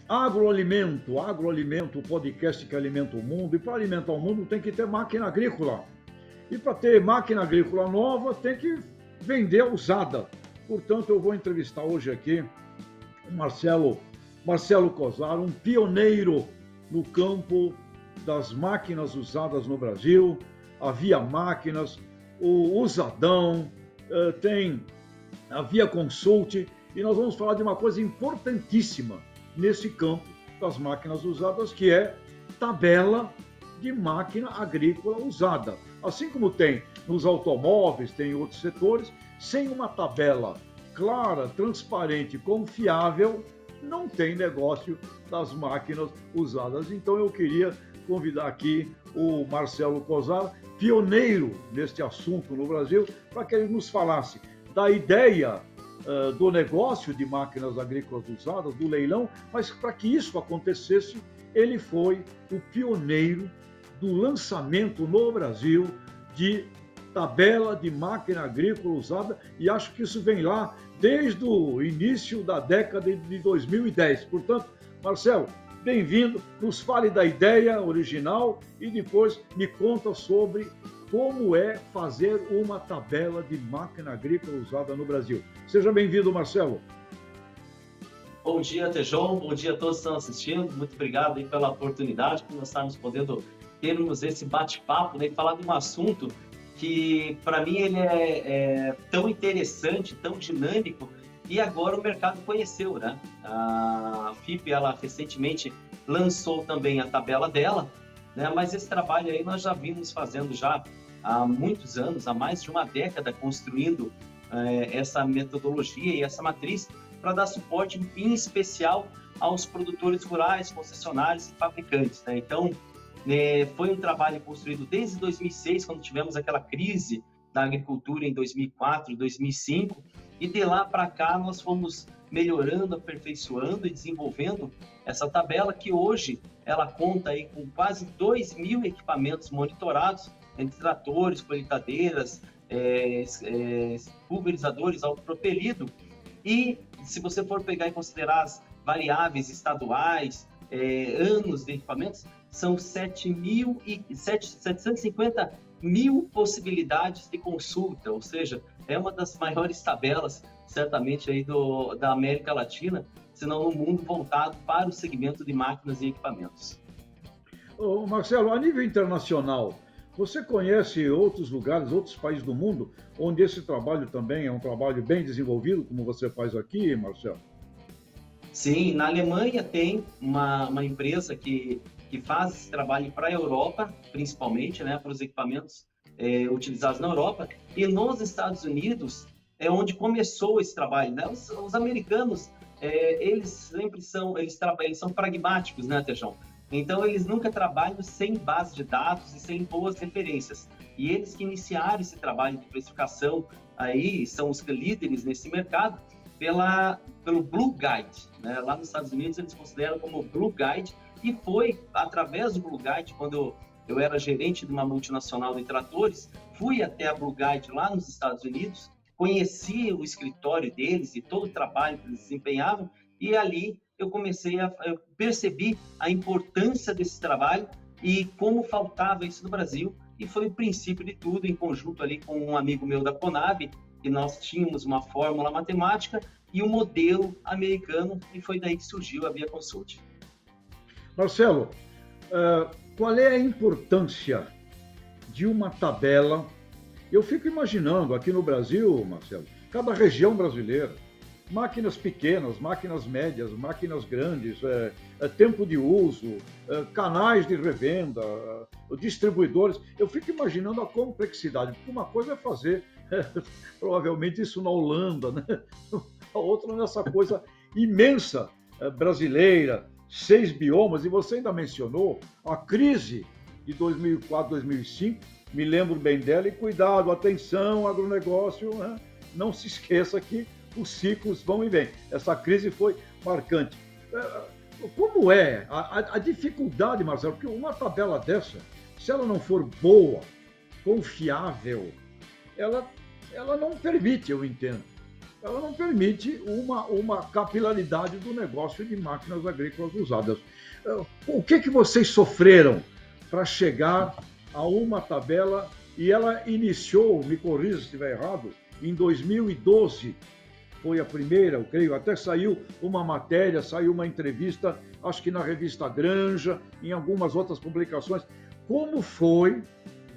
Agroalimento, o podcast que alimenta o mundo. E para alimentar o mundo tem que ter máquina agrícola. E para ter máquina agrícola nova tem que vender usada. Portanto, eu vou entrevistar hoje aqui o Marcelo Cosar, um pioneiro no campo das máquinas usadas no Brasil. A Via Máquinas, o Usadão, tem a Via Consult. E nós vamos falar de uma coisa importantíssima nesse campo das máquinas usadas, que é tabela de máquina agrícola usada. Assim como tem nos automóveis, tem em outros setores, sem uma tabela clara, transparente, confiável, não tem negócio das máquinas usadas. Então eu queria convidar aqui o Marcelo Cosar, pioneiro neste assunto no Brasil, para que ele nos falasse da ideia do negócio de máquinas agrícolas usadas, do leilão, mas para que isso acontecesse, ele foi o pioneiro do lançamento no Brasil de tabela de máquina agrícola usada, e acho que isso vem lá desde o início da década de 2010. Portanto, Marcelo, bem-vindo, nos fale da ideia original e depois me conta sobre como é fazer uma tabela de máquina agrícola usada no Brasil. Seja bem-vindo, Marcelo. Bom dia, Tejon. Bom dia a todos que estão assistindo. Muito obrigado aí pela oportunidade por nós estarmos podendo termos esse bate-papo, né, e falar de um assunto que, para mim, ele é tão interessante, tão dinâmico, e agora o mercado conheceu, né? A FIP, ela recentemente lançou também a tabela dela, né? Mas esse trabalho aí nós já vimos fazendo já há muitos anos, há mais de uma década, construindo essa metodologia e essa matriz para dar suporte, em especial, aos produtores rurais, concessionários e fabricantes, né? Então, foi um trabalho construído desde 2006, quando tivemos aquela crise da agricultura em 2004, 2005, e de lá para cá nós fomos melhorando, aperfeiçoando e desenvolvendo essa tabela, que hoje ela conta aí com quase 2.000 equipamentos monitorados, entre tratores, colheitadeiras, pulverizadores autopropelido. E se você for pegar e considerar as variáveis estaduais, anos de equipamentos, são 750 mil possibilidades de consulta, ou seja, é uma das maiores tabelas, certamente, aí da América Latina, se não no mundo, voltado para o segmento de máquinas e equipamentos. Ô, Marcelo, a nível internacional, você conhece outros lugares, outros países do mundo, onde esse trabalho também é um trabalho bem desenvolvido, como você faz aqui, Marcelo? Sim, na Alemanha tem uma empresa que faz esse trabalho para a Europa, principalmente, né, para os equipamentos utilizados na Europa, e nos Estados Unidos é onde começou esse trabalho, né? Os americanos, eles sempre são pragmáticos, né, Tejão? Então, eles nunca trabalham sem base de dados e sem boas referências. E eles que iniciaram esse trabalho de precificação aí, são os líderes nesse mercado, pelo Blue Guide, né? Lá nos Estados Unidos eles consideram como Blue Guide, e foi através do Blue Guide, quando eu era gerente de uma multinacional de tratores, fui até a Blue Guide lá nos Estados Unidos, conheci o escritório deles e todo o trabalho que eles desempenhavam, e ali eu percebi a importância desse trabalho e como faltava isso no Brasil, e foi o princípio de tudo, em conjunto ali com um amigo meu da Conab, que nós tínhamos uma fórmula matemática e um modelo americano, e foi daí que surgiu a Via Consult. Marcelo, qual é a importância de uma tabela? Eu fico imaginando aqui no Brasil, Marcelo, cada região brasileira, máquinas pequenas, máquinas médias, máquinas grandes, tempo de uso, canais de revenda, distribuidores. Eu fico imaginando a complexidade, porque uma coisa é fazer provavelmente isso na Holanda, né? A outra nessa coisa imensa brasileira, 6 biomas, e você ainda mencionou a crise de 2004, 2005, me lembro bem dela, e cuidado, atenção, agronegócio, né? Não se esqueça que os ciclos vão e vêm. Essa crise foi marcante. Como é a dificuldade, Marcelo? Porque uma tabela dessa, se ela não for boa, confiável, ela ela não permite, eu entendo, ela não permite uma capilaridade do negócio de máquinas agrícolas usadas. O que vocês sofreram para chegar a uma tabela, e ela iniciou, me corrija se estiver errado, em 2012, foi a primeira, eu creio, até saiu uma matéria, saiu uma entrevista, acho que na revista Granja, em algumas outras publicações. Como foi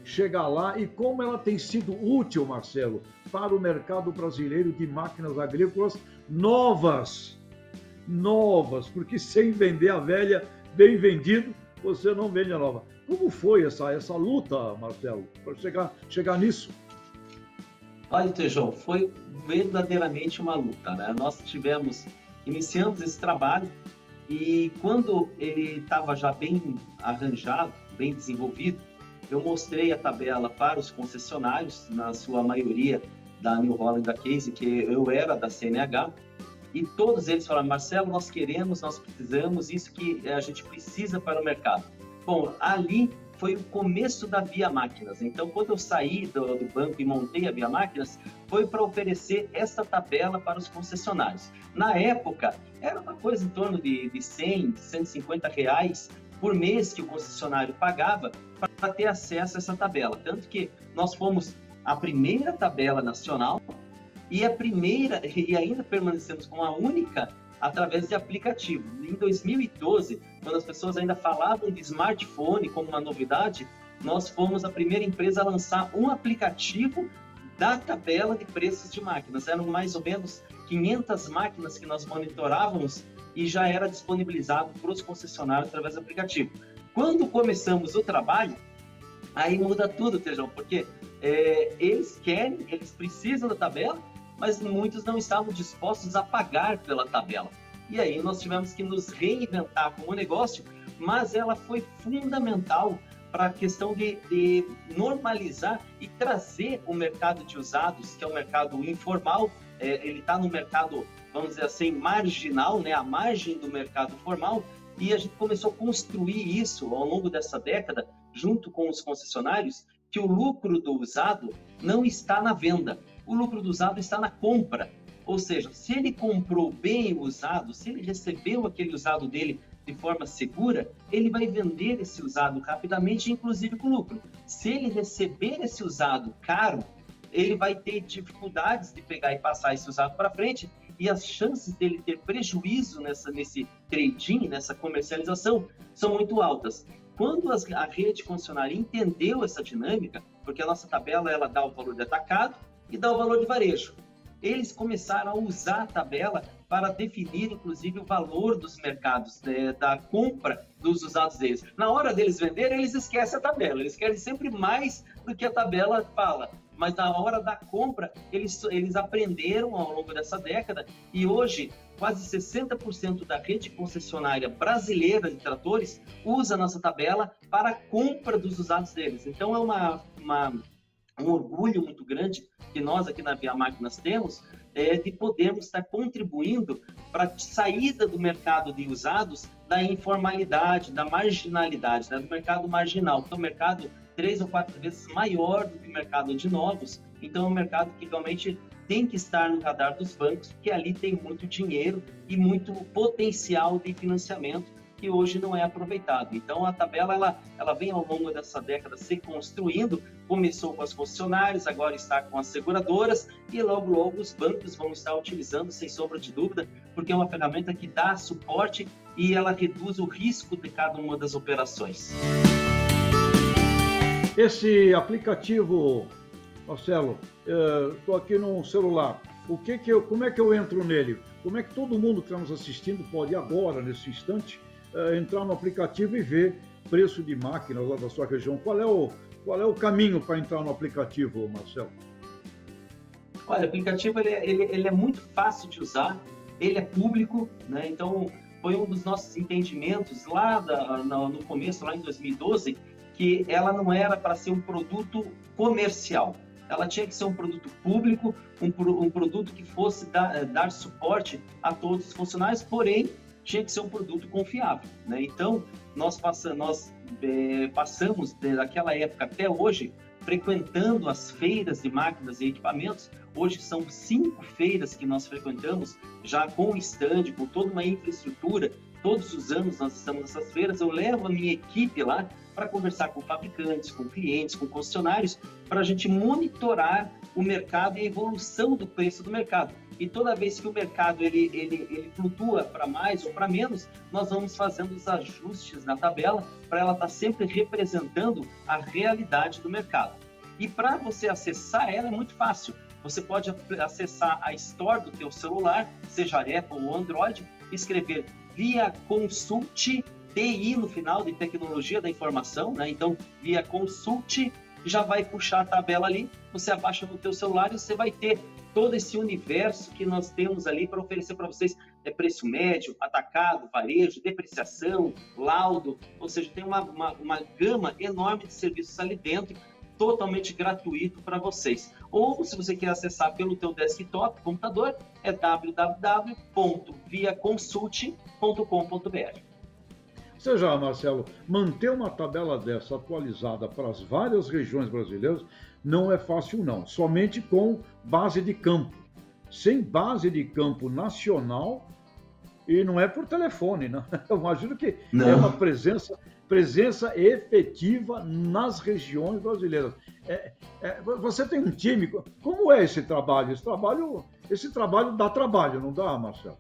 chegar lá e como ela tem sido útil, Marcelo, para o mercado brasileiro de máquinas agrícolas novas, porque sem vender a velha, bem vendido, você não vende a nova. Como foi essa luta, Marcelo, para chegar nisso? Olha, Tejão, foi verdadeiramente uma luta, né? Iniciamos esse trabalho e quando ele estava já bem arranjado, bem desenvolvido, eu mostrei a tabela para os concessionários, na sua maioria da New Holland da Case, que eu era da CNH, e todos eles falaram: Marcelo, nós queremos, nós precisamos, isso que a gente precisa para o mercado. Bom, ali foi o começo da Via Máquinas. Então, quando eu saí do banco e montei a Via Máquinas, foi para oferecer essa tabela para os concessionários. Na época, era uma coisa em torno de 100, 150 reais por mês que o concessionário pagava para ter acesso a essa tabela. Tanto que nós fomos a primeira tabela nacional e ainda permanecemos com a única através de aplicativo. Em 2012, quando as pessoas ainda falavam de smartphone como uma novidade, nós fomos a primeira empresa a lançar um aplicativo da tabela de preços de máquinas. Eram mais ou menos 500 máquinas que nós monitorávamos e já era disponibilizado para os concessionários através do aplicativo. Quando começamos o trabalho, aí muda tudo, Tejão, porque eles precisam da tabela, mas muitos não estavam dispostos a pagar pela tabela. E aí nós tivemos que nos reinventar como negócio, mas ela foi fundamental para a questão de normalizar e trazer o mercado de usados, que é um mercado informal, ele está no mercado, vamos dizer assim, marginal, né, à margem do mercado formal, e a gente começou a construir isso ao longo dessa década, junto com os concessionários, que o lucro do usado não está na venda, o lucro do usado está na compra. Ou seja, se ele comprou bem o usado, se ele recebeu aquele usado dele de forma segura, ele vai vender esse usado rapidamente, inclusive com lucro. Se ele receber esse usado caro, ele vai ter dificuldades de pegar e passar esse usado para frente, e as chances dele ter prejuízo nesse trading, nessa comercialização, são muito altas. Quando a rede concessionária entendeu essa dinâmica, porque a nossa tabela ela dá o valor de atacado e dá o valor de varejo, eles começaram a usar a tabela para definir, inclusive, o valor dos mercados, da compra dos usados deles. Na hora deles venderem, eles esquecem a tabela, eles querem sempre mais do que a tabela fala. Mas na hora da compra, eles aprenderam ao longo dessa década, e hoje quase 60% da rede concessionária brasileira de tratores usa a nossa tabela para a compra dos usados deles. Então é um orgulho muito grande que nós aqui na Via Máquinas temos, de podermos estar contribuindo para a saída do mercado de usados, da informalidade, da marginalidade, né, do mercado marginal, que é um mercado 3 ou 4 vezes maior do que o mercado de novos. Então é um mercado que realmente tem que estar no radar dos bancos, porque ali tem muito dinheiro e muito potencial de financiamento que hoje não é aproveitado. Então a tabela ela vem ao longo dessa década se construindo, começou com as concessionárias, agora está com as seguradoras, e logo os bancos vão estar utilizando, sem sombra de dúvida, porque é uma ferramenta que dá suporte e ela reduz o risco de cada uma das operações. Esse aplicativo, Marcelo, estou aqui no celular. Como é que eu entro nele? Como é que todo mundo que está nos assistindo pode agora, nesse instante, entrar no aplicativo e ver preço de máquinas lá da sua região? Qual é o caminho para entrar no aplicativo, Marcelo? Olha, o aplicativo ele é muito fácil de usar, ele é público, né? Então foi um dos nossos entendimentos lá no começo, lá em 2012, que ela não era para ser um produto comercial. Ela tinha que ser um produto público, um produto que fosse dar suporte a todos os funcionários, porém, tinha que ser um produto confiável, né? Então, nós passamos daquela época até hoje frequentando as feiras de máquinas e equipamentos. Hoje são 5 feiras que nós frequentamos, já com stand, com toda uma infraestrutura. Todos os anos nós estamos nessas feiras, eu levo a minha equipe lá para conversar com fabricantes, com clientes, com concessionários, para a gente monitorar o mercado e a evolução do preço do mercado. E toda vez que o mercado ele flutua para mais ou para menos, nós vamos fazendo os ajustes na tabela para ela estar sempre representando a realidade do mercado. E para você acessar ela é muito fácil. Você pode acessar a Store do teu celular, seja Apple ou Android, escrever Via Consult, TI no final, de tecnologia da informação, né? Então, Via Consult, já vai puxar a tabela ali, você abaixa no teu celular e você vai ter todo esse universo que nós temos ali para oferecer para vocês. É preço médio, atacado, varejo, depreciação, laudo, ou seja, tem uma gama enorme de serviços ali dentro, totalmente gratuito para vocês. Ou, se você quer acessar pelo teu desktop, computador, é www.viaconsult.com.br. Ou seja, Marcelo, manter uma tabela dessa atualizada para as várias regiões brasileiras não é fácil, não. Somente com base de campo. Sem base de campo nacional, e não é por telefone, né? Eu imagino que não. É uma presença efetiva nas regiões brasileiras. Você tem um time, como é esse trabalho? Esse trabalho dá trabalho, não dá, Marcelo?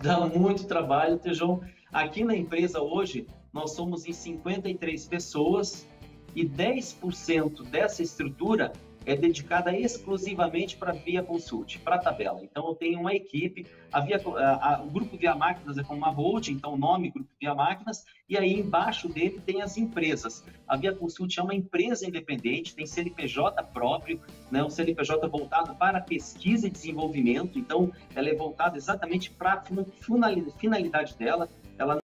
Dá muito trabalho, Tejão. Aqui na empresa hoje, nós somos em 53 pessoas e 10% dessa estrutura é dedicada exclusivamente para Via Consult, para a tabela. Então, eu tenho uma equipe, o Grupo Via Máquinas é como uma holding, então o nome Grupo Via Máquinas, e aí embaixo dele tem as empresas. A Via Consult é uma empresa independente, tem CNPJ próprio, né, um CNPJ voltado para pesquisa e desenvolvimento, então ela é voltada exatamente para a finalidade dela,